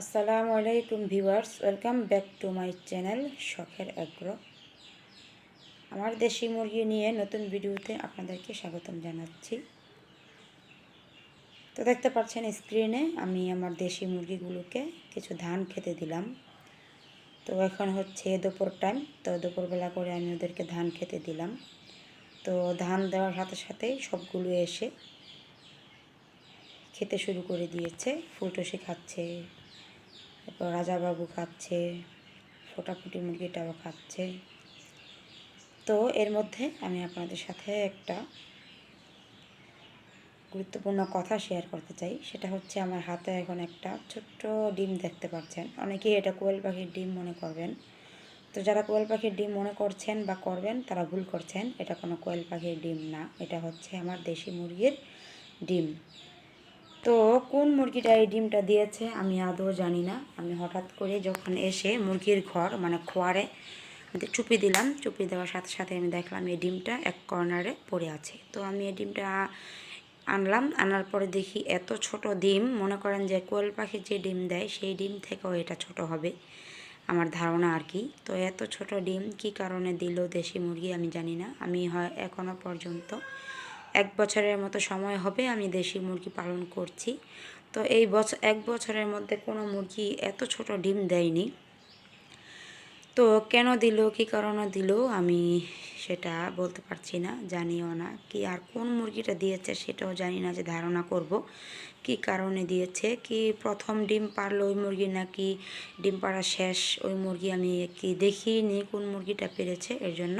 আসসালামু আলাইকুম viewers, welcome back to my channel শখের আগ্রহ। আমার দেশি মুরগি নিয়ে নতুন ভিডিওতে আপনাদেরকে স্বাগতম জানাচ্ছি। তো দেখতে পাচ্ছেন স্ক্রিনে আমি আমার দেশি মুরগিগুলোকে কিছু ধান খেতে দিলাম। তো এখন হচ্ছে দুপুর টাইম, তো দুপুরবেলা করে আমি ওদেরকে ধান খেতে দিলাম। তো ধান দেওয়ার সাথে সাথেই সবগুলো এসে খেতে শুরু করে দিয়েছে। ফুলটুসি খাচ্ছে, তারপর রাজাবাবু খাচ্ছে, ফোটাফুটি মুরগিটাও খাচ্ছে। তো এর মধ্যে আমি আপনাদের সাথে একটা গুরুত্বপূর্ণ কথা শেয়ার করতে চাই। সেটা হচ্ছে আমার হাতে এখন একটা ছোট্ট ডিম দেখতে পাচ্ছেন। অনেকেই এটা কোয়েল পাখির ডিম মনে করবেন। তো যারা কোয়েল পাখির ডিম মনে করছেন বা করবেন তারা ভুল করছেন। এটা কোনো কোয়েল পাখির ডিম না, এটা হচ্ছে আমার দেশি মুরগির ডিম। তো কোন মুরগিটা এই ডিমটা দিয়েছে আমি আদৌ জানি না। আমি হঠাৎ করে যখন এসে মুরগির ঘর মানে খোয়ারে চুপি দিলাম, চুপি দেওয়ার সাথে সাথে আমি দেখলাম এই ডিমটা এক কর্নারে পড়ে আছে। তো আমি এই ডিমটা আনলাম, আনার পরে দেখি এত ছোট ডিম, মনে করেন যে কোয়েল পাখি যে ডিম দেয় সেই ডিম থেকেও এটা ছোট হবে আমার ধারণা আর কি। তো এত ছোট ডিম কি কারণে দিল দেশি মুরগি আমি জানি না। আমি এখনও পর্যন্ত 1 বছরের মতো সময় হবে আমি দেশি মুরগি পালন করছি। তো এই 1 বছরের মধ্যে কোনো মুরগি এত ছোট ডিম দেয়নি। তো কেন দিল, কী কারণে দিল আমি সেটা বলতে পারছি না, জানিও না। কি আর কোন মুরগিটা দিয়েছে সেটাও জানি না, যে ধারণা করব কি কারণে দিয়েছে। কি প্রথম ডিম পারলো ওই মুরগি নাকি ডিম পাড়া শেষ ওই মুরগি, আমি কি দেখিনি কোন মুরগিটা পেরেছে, এর জন্য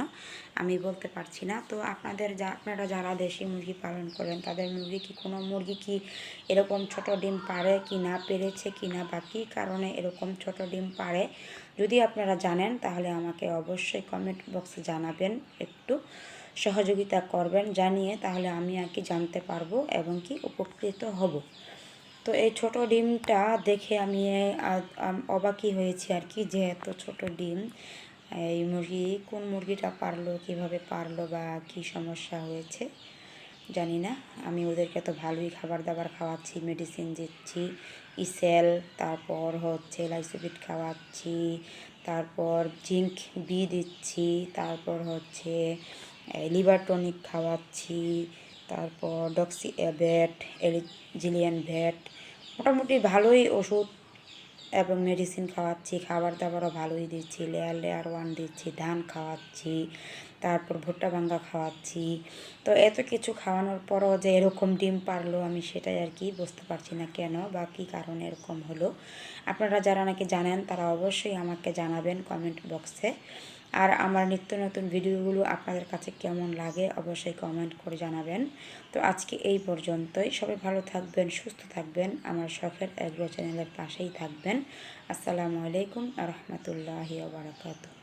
আমি বলতে পারছি না। তো আপনারা যারা দেশি মুরগি পালন করেন তাদের মুরগি কি কোনো মুরগি কি এরকম ছোট ডিম পারে কি না, পেরেছে কি না, বা কী কারণে এরকম ছোট ডিম পারে, যদি আপনারা জানেন তাহলে আমাকে অবশ্যই কমেন্ট বক্সে জানাবেন, একটু সহযোগিতা করবেন, জানিয়ে তাহলে আমি আর কি জানতে পারবো এবং কি উপকৃত হব। তো এই ছোট ডিমটা দেখে আমি অবাকই হয়েছি আর কি, যে এত ছোট ডিম এই মুরগি কোন মুরগিটা পারলো, কিভাবে পারলো, বা কি সমস্যা হয়েছে জানি না। আমি ওদেরকে তো ভালোই খাবার দাবার খাওয়াচ্ছি, মেডিসিন দিচ্ছি, ইসেল, তারপর হচ্ছে লাইসোবিট খাওয়াচ্ছি, তারপর জিঙ্ক বি দিচ্ছি, তারপর হচ্ছে লিভার টনিক খাওয়াচ্ছি, তারপর ডক্সি অ্যাভেট, জিলিয়ান ভেট, মোটামুটি ভালোই ওষুধ এবং মেডিসিন খাওয়াচ্ছি, খাবার দাবারও ভালোই দিচ্ছি, লেয়ার 1 দিচ্ছি, ধান খাওয়াচ্ছি, তারপর ভুট্টা ভাঙ্গা খাওয়াচ্ছি। তো এত কিছু খাওয়ানোর পরও যে এরকম ডিম পারলো আমি সেটাই আর কি বুঝতে পারছি না কেন বা কী কারণে এরকম হলো। আপনারা যারা নাকি জানেন তারা অবশ্যই আমাকে জানাবেন কমেন্ট বক্সে। আর আমার নিত্য নতুন ভিডিওগুলো আপনাদের কাছে কেমন লাগে অবশ্যই কমেন্ট করে জানাবেন। তো আজকে এই পর্যন্তই, সবাই ভালো থাকবেন, সুস্থ থাকবেন, আমার শখের আগ্রহ চ্যানেলের পাশেই থাকবেন। আসসালামু আলাইকুম ওয়া রাহমাতুল্লাহি ওয়া বারাকাতুহু।